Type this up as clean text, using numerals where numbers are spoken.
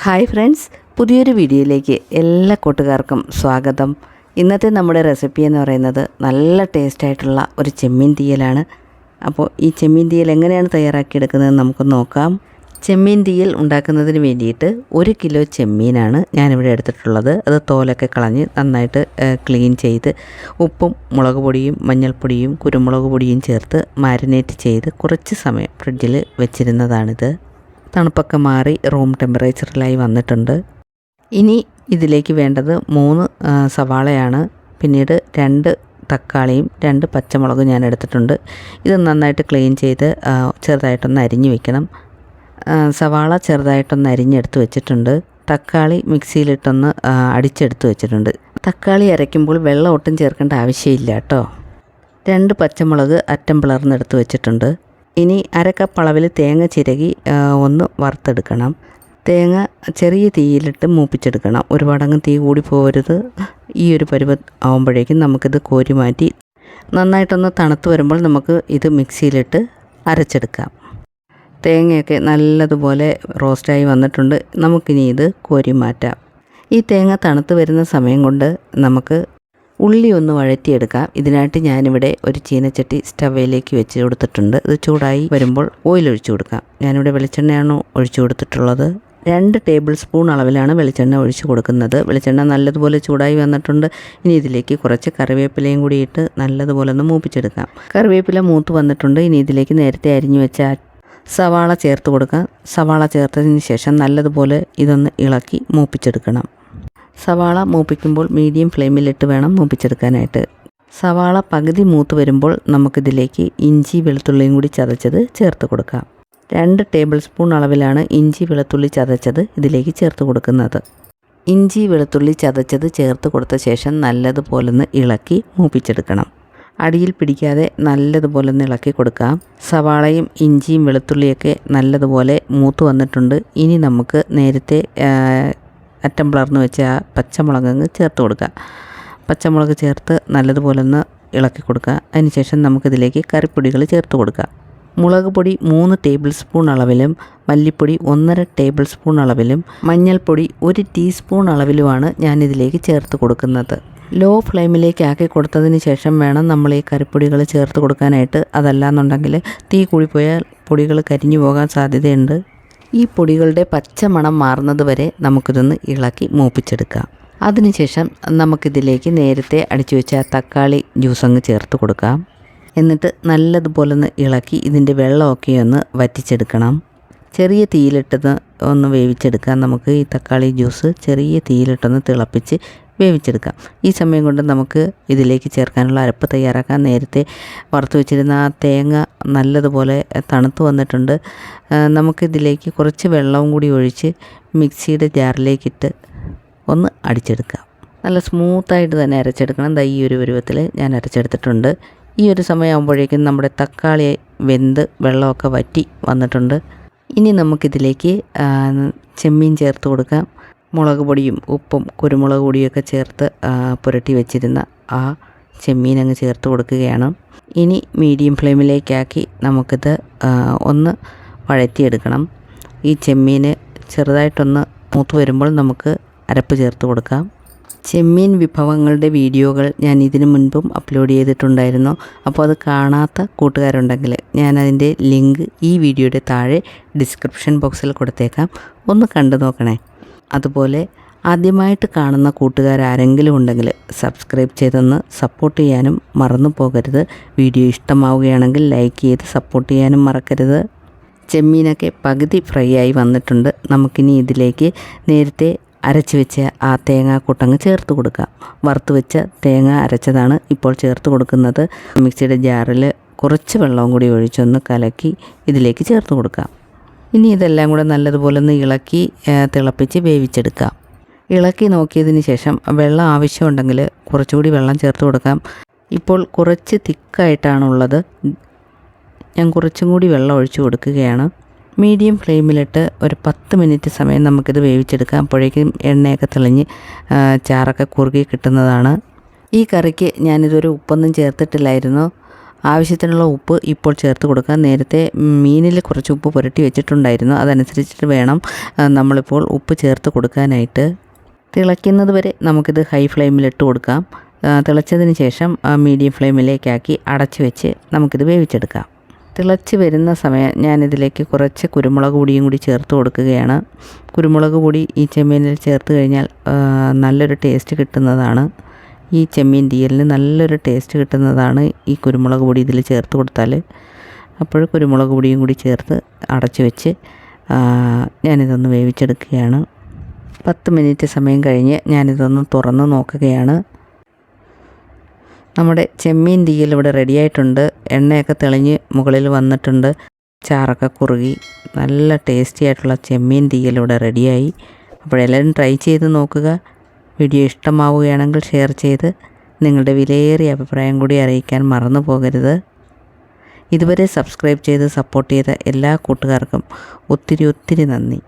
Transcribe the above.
Hi friends, പുതിയൊരു വീഡിയോയിലേക്ക് എല്ലാ കൂട്ടുകാർക്കും സ്വാഗതം. ഇന്നത്തെ നമ്മുടെ റെസിപ്പി എന്ന് പറയുന്നത് നല്ല ടേസ്റ്റായിട്ടുള്ള ഒരു ചെമ്മീൻ തീയലാണ്. അപ്പോൾ ഈ ചെമ്മീൻ തീയൽ എങ്ങനെയാണ് തയ്യാറാക്കിയെടുക്കുന്നത് നമുക്ക് നോക്കാം. ചെമ്മീൻ തീയൽ ഉണ്ടാക്കുന്നതിന് വേണ്ടിയിട്ട് 1 കിലോ ചെമ്മീനാണ് ഞാനിവിടെ എടുത്തിട്ടുള്ളത്. അത് തോലൊക്കെ കളഞ്ഞ് നന്നായിട്ട് ക്ലീൻ ചെയ്ത് ഉപ്പും മുളക് പൊടിയും മഞ്ഞൾപ്പൊടിയും കുരുമുളക് പൊടിയും ചേർത്ത് മാരിനേറ്റ് ചെയ്ത് കുറച്ച് സമയം ഫ്രിഡ്ജിൽ വെച്ചിരുന്നതാണിത്. തണുപ്പൊക്കെ മാറി റൂം ടെമ്പറേച്ചറിലായി വന്നിട്ടുണ്ട്. ഇനി ഇതിലേക്ക് വേണ്ടത് 3 സവാളയാണ്. പിന്നീട് 2 തക്കാളിയും 2 പച്ചമുളകും ഞാൻ എടുത്തിട്ടുണ്ട്. ഇത് നന്നായിട്ട് ക്ലീൻ ചെയ്ത് ചെറുതായിട്ടൊന്ന് അരിഞ്ഞ് വെക്കണം. സവാള ചെറുതായിട്ടൊന്ന് അരിഞ്ഞെടുത്ത് വെച്ചിട്ടുണ്ട്. തക്കാളി മിക്സിയിലിട്ടൊന്ന് അടിച്ചെടുത്ത് വെച്ചിട്ടുണ്ട്. തക്കാളി അരയ്ക്കുമ്പോൾ വെള്ളം ഒട്ടും ചേർക്കേണ്ട ആവശ്യമില്ല കേട്ടോ. 2 പച്ചമുളക് അറ്റം പിളർന്നെടുത്ത് വെച്ചിട്ടുണ്ട്. ഇനി 1/2 കപ്പ് അളവിൽ തേങ്ങ ചിരകി ഒന്ന് വറുത്തെടുക്കണം. തേങ്ങ ചെറിയ തീയിലിട്ട് മൂപ്പിച്ചെടുക്കണം. ഒരുപാടങ്ങ് തീ കൂടി പോകരുത്. ഈ ഒരു പരുവം ആകുമ്പോഴേക്കും നമുക്കിത് കോരി മാറ്റി നന്നായിട്ടൊന്ന് തണുത്ത് വരുമ്പോൾ നമുക്ക് ഇത് മിക്സിയിലിട്ട് അരച്ചെടുക്കാം. തേങ്ങയൊക്കെ നല്ലതുപോലെ റോസ്റ്റായി വന്നിട്ടുണ്ട്. നമുക്കിനി ഇത് കോരി മാറ്റാം. ഈ തേങ്ങ തണുത്ത് വരുന്ന സമയം കൊണ്ട് നമുക്ക് ഉള്ളി ഒന്ന് വഴറ്റിയെടുക്കാം. ഇതിനായിട്ട് ഞാനിവിടെ ഒരു ചീനച്ചട്ടി സ്റ്റവയിലേക്ക് വെച്ച് കൊടുത്തിട്ടുണ്ട്. ഇത് ചൂടായി വരുമ്പോൾ ഓയിൽ ഒഴിച്ചു കൊടുക്കാം. ഞാനിവിടെ വെളിച്ചെണ്ണയാണ് ഒഴിച്ചു കൊടുത്തിട്ടുള്ളത്. 2 ടേബിൾ സ്പൂൺ അളവിലാണ് വെളിച്ചെണ്ണ ഒഴിച്ചു കൊടുക്കുന്നത്. വെളിച്ചെണ്ണ നല്ലതുപോലെ ചൂടായി വന്നിട്ടുണ്ട്. ഇനി ഇതിലേക്ക് കുറച്ച് കറിവേപ്പിലയും കൂടി ഇട്ട് നല്ലതുപോലെ ഒന്ന് മൂപ്പിച്ചെടുക്കാം. കറിവേപ്പില മൂത്ത് വന്നിട്ടുണ്ട്. ഇനി ഇതിലേക്ക് നേരത്തെ അരിഞ്ഞു വെച്ച സവാള ചേർത്ത് കൊടുക്കാം. സവാള ചേർത്തതിന് ശേഷം നല്ലതുപോലെ ഇതൊന്ന് ഇളക്കി മൂപ്പിച്ചെടുക്കണം. സവാള മൂപ്പിക്കുമ്പോൾ മീഡിയം ഫ്ലെയിമിലിട്ട് വേണം മൂപ്പിച്ചെടുക്കാനായിട്ട്. സവാള പകുതി മൂത്ത് വരുമ്പോൾ നമുക്കിതിലേക്ക് ഇഞ്ചി വെളുത്തുള്ളിയും കൂടി ചതച്ചത് ചേർത്ത് കൊടുക്കാം. 2 ടേബിൾ സ്പൂൺ അളവിലാണ് ഇഞ്ചി വെളുത്തുള്ളി ചതച്ചത് ഇതിലേക്ക് ചേർത്ത് കൊടുക്കുന്നത്. ഇഞ്ചി വെളുത്തുള്ളി ചതച്ചത് ചേർത്ത് കൊടുത്ത ശേഷം നല്ലതുപോലെ ഒന്ന് ഇളക്കി മൂപ്പിച്ചെടുക്കണം. അടിയിൽ പിടിക്കാതെ നല്ലതുപോലെ ഒന്ന് ഇളക്കി കൊടുക്കാം. സവാളയും ഇഞ്ചിയും വെളുത്തുള്ളിയൊക്കെ നല്ലതുപോലെ മൂത്ത് വന്നിട്ടുണ്ട്. ഇനി നമുക്ക് നേരത്തെ അറ്റം പിളർന്ന് വെച്ച ആ പച്ചമുളക് ചേർത്ത് കൊടുക്കുക. പച്ചമുളക് ചേർത്ത് നല്ലതുപോലെ ഒന്ന് ഇളക്കി കൊടുക്കുക. അതിനുശേഷം നമുക്കിതിലേക്ക് കറിപ്പൊടികൾ ചേർത്ത് കൊടുക്കുക. മുളക് പൊടി 3 ടേബിൾ സ്പൂൺ അളവിലും മല്ലിപ്പൊടി 1.5 ടേബിൾ സ്പൂൺ അളവിലും മഞ്ഞൾപ്പൊടി 1 ടീസ്പൂൺ അളവിലുമാണ് ഞാനിതിലേക്ക് ചേർത്ത് കൊടുക്കുന്നത്. ലോ ഫ്ലെയിമിലേക്ക് ആക്കി കൊടുത്തതിന് ശേഷം വേണം നമ്മൾ ഈ കറിപ്പൊടികൾ ചേർത്ത് കൊടുക്കാനായിട്ട്. അതല്ലാന്നുണ്ടെങ്കിൽ തീ കൂടിപ്പോയാൽ പൊടികൾ കരിഞ്ഞു പോകാൻ സാധ്യതയുണ്ട്. ഈ പൊടികളുടെ പച്ചമണം മാറുന്നത് വരെ നമുക്കിതൊന്ന് ഇളക്കി മൂപ്പിച്ചെടുക്കാം. അതിനുശേഷം നമുക്കിതിലേക്ക് നേരത്തെ അടിച്ചു വെച്ച തക്കാളി ജ്യൂസ് അങ്ങ് ചേർത്ത് കൊടുക്കാം. എന്നിട്ട് നല്ലതുപോലെ ഒന്ന് ഇളക്കി ഇതിൻ്റെ വെള്ളമൊക്കെ ഒന്ന് വറ്റിച്ചെടുക്കണം. ചെറിയ തീയിലിട്ടത് ഒന്ന് വേവിച്ചെടുക്കാം. നമുക്ക് ഈ തക്കാളി ജ്യൂസ് ചെറിയ തീയിലിട്ടൊന്ന് തിളപ്പിച്ച് വേവിച്ചെടുക്കാം. ഈ സമയം കൊണ്ട് നമുക്ക് ഇതിലേക്ക് ചേർക്കാനുള്ള അരപ്പ് തയ്യാറാക്കാൻ. നേരത്തെ വറുത്ത് വെച്ചിരുന്ന ആ തേങ്ങ നല്ലതുപോലെ തണുത്ത് വന്നിട്ടുണ്ട്. നമുക്കിതിലേക്ക് കുറച്ച് വെള്ളവും കൂടി ഒഴിച്ച് മിക്സിയുടെ ജാറിലേക്കിട്ട് ഒന്ന് അടിച്ചെടുക്കാം. നല്ല സ്മൂത്തായിട്ട് തന്നെ അരച്ചെടുക്കണം. ഈ ഒരു പരുവത്തിൽ ഞാൻ അരച്ചെടുത്തിട്ടുണ്ട്. ഈ ഒരു സമയമാകുമ്പോഴേക്കും നമ്മുടെ തക്കാളി വെന്ത് വെള്ളമൊക്കെ വറ്റി വന്നിട്ടുണ്ട്. ഇനി നമുക്കിതിലേക്ക് ചെമ്മീൻ ചേർത്ത് കൊടുക്കാം. മുളക് പൊടിയും ഉപ്പും കുരുമുളക് പൊടിയൊക്കെ ചേർത്ത് പുരട്ടി വെച്ചിരുന്ന ആ ചെമ്മീൻ അങ്ങ് ചേർത്ത് കൊടുക്കുകയാണ്. ഇനി മീഡിയം ഫ്ലെയിമിലേക്കാക്കി നമുക്കിത് ഒന്ന് വഴറ്റിയെടുക്കണം. ഈ ചെമ്മീൻ ചെറുതായിട്ടൊന്ന് മൂത്ത് വരുമ്പോൾ നമുക്ക് അരപ്പ് ചേർത്ത് കൊടുക്കാം. ചെമ്മീൻ വിഭവങ്ങളുടെ വീഡിയോകൾ ഞാൻ ഇതിനു മുൻപും അപ്ലോഡ് ചെയ്തിട്ടുണ്ടായിരുന്നു. അപ്പോൾ അത് കാണാത്ത കൂട്ടുകാരുണ്ടെങ്കിൽ ഞാനതിൻ്റെ ലിങ്ക് ഈ വീഡിയോയുടെ താഴെ ഡിസ്ക്രിപ്ഷൻ ബോക്സിൽ കൊടുത്തേക്കാം. ഒന്ന് കണ്ടു നോക്കണേ. അതുപോലെ ആദ്യമായിട്ട് കാണുന്ന കൂട്ടുകാരാരെങ്കിലും ഉണ്ടെങ്കിൽ സബ്സ്ക്രൈബ് ചെയ്തൊന്ന് സപ്പോർട്ട് ചെയ്യാനും മറന്നു പോകരുത്. വീഡിയോ ഇഷ്ടമാവുകയാണെങ്കിൽ ലൈക്ക് ചെയ്ത് സപ്പോർട്ട് ചെയ്യാനും മറക്കരുത്. ചെമ്മീനൊക്കെ പകുതി ഫ്രൈ ആയി വന്നിട്ടുണ്ട്. നമുക്കിനി ഇതിലേക്ക് നേരത്തെ അരച്ച് വെച്ച ആ തേങ്ങാക്കൂട്ടങ്ങ് ചേർത്ത് കൊടുക്കാം. വറുത്ത് വെച്ച തേങ്ങ അരച്ചതാണ് ഇപ്പോൾ ചേർത്ത് കൊടുക്കുന്നത്. മിക്സിയുടെ ജാറിൽ കുറച്ച് വെള്ളവും കൂടി ഒഴിച്ചൊന്ന് കലക്കി ഇതിലേക്ക് ചേർത്ത് കൊടുക്കാം. ഇനി ഇതെല്ലാം കൂടെ നല്ലതുപോലെ ഒന്ന് ഇളക്കി തിളപ്പിച്ച് വേവിച്ചെടുക്കാം. ഇളക്കി നോക്കിയതിന് ശേഷം വെള്ളം ആവശ്യമുണ്ടെങ്കിൽ കുറച്ചുകൂടി വെള്ളം ചേർത്ത് കൊടുക്കാം. ഇപ്പോൾ കുറച്ച് തിക്കായിട്ടാണുള്ളത്. ഞാൻ കുറച്ചും കൂടി വെള്ളം ഒഴിച്ചു കൊടുക്കുകയാണ്. മീഡിയം ഫ്ലെയിമിലിട്ട് ഒരു 10 മിനിറ്റ് സമയം നമുക്കിത് വേവിച്ചെടുക്കാം. അപ്പോഴേക്കും എണ്ണയൊക്കെ തെളിഞ്ഞ് ചാറൊക്കെ കുറുകി കിട്ടുന്നതാണ്. ഈ കറിക്ക് ഞാനിതൊരു ഉപ്പൊന്നും ചേർത്തിട്ടില്ലായിരുന്നു. ആവശ്യത്തിനുള്ള ഉപ്പ് ഇപ്പോൾ ചേർത്ത് കൊടുക്കാം. നേരത്തെ മീനിൽ കുറച്ച് ഉപ്പ് പുരട്ടി വെച്ചിട്ടുണ്ടായിരുന്നു, അതനുസരിച്ചിട്ട് വേണം നമ്മളിപ്പോൾ ഉപ്പ് ചേർത്ത് കൊടുക്കാനായിട്ട്. തിളയ്ക്കുന്നത് വരെ നമുക്കിത് ഹൈ ഫ്ലെയിമിലിട്ട് കൊടുക്കാം. തിളച്ചതിന് ശേഷം മീഡിയം ഫ്ലെയിമിലേക്കാക്കി അടച്ച് വെച്ച് നമുക്കിത് വേവിച്ചെടുക്കാം. തിളച്ച് വരുന്ന സമയം ഞാനിതിലേക്ക് കുറച്ച് കുരുമുളക് പൊടിയും കൂടി ചേർത്ത് കൊടുക്കുകയാണ്. കുരുമുളക് പൊടി ഈ ചെമ്മീനിൽ ചേർത്ത് കഴിഞ്ഞാൽ നല്ലൊരു ടേസ്റ്റ് കിട്ടുന്നതാണ്. ഈ ചെമ്മീൻ തീയലിന് നല്ലൊരു ടേസ്റ്റ് കിട്ടുന്നതാണ് ഈ കുരുമുളക് പൊടി ഇതിൽ ചേർത്ത് കൊടുത്താൽ. അപ്പോൾ കുരുമുളക് പൊടിയും കൂടി ചേർത്ത് അടച്ച് വെച്ച് ഞാനിതൊന്ന് വേവിച്ചെടുക്കുകയാണ്. 10 മിനിറ്റ് സമയം കഴിഞ്ഞ് ഞാനിതൊന്ന് തുറന്ന് നോക്കുകയാണ്. നമ്മുടെ ചെമ്മീൻ തീയൽ ഇവിടെ റെഡിയായിട്ടുണ്ട്. എണ്ണയൊക്കെ തെളിഞ്ഞ് മുകളിൽ വന്നിട്ടുണ്ട്. ചാറൊക്കെ കുറുകി നല്ല ടേസ്റ്റി ആയിട്ടുള്ള ചെമ്മീൻ തീയൽ ഇവിടെ റെഡിയായി. അപ്പോഴെല്ലാവരും ട്രൈ ചെയ്ത് നോക്കുക. വീഡിയോ ഇഷ്ടമാവുകയാണെങ്കിൽ ഷെയർ ചെയ്ത് നിങ്ങളുടെ വിലയേറിയ അഭിപ്രായം കൂടി അറിയിക്കാൻ മറന്നു പോകരുത്. ഇതുവരെ സബ്സ്ക്രൈബ് ചെയ്ത് സപ്പോർട്ട് ചെയ്ത എല്ലാ കൂട്ടുകാർക്കും ഒത്തിരി നന്ദി.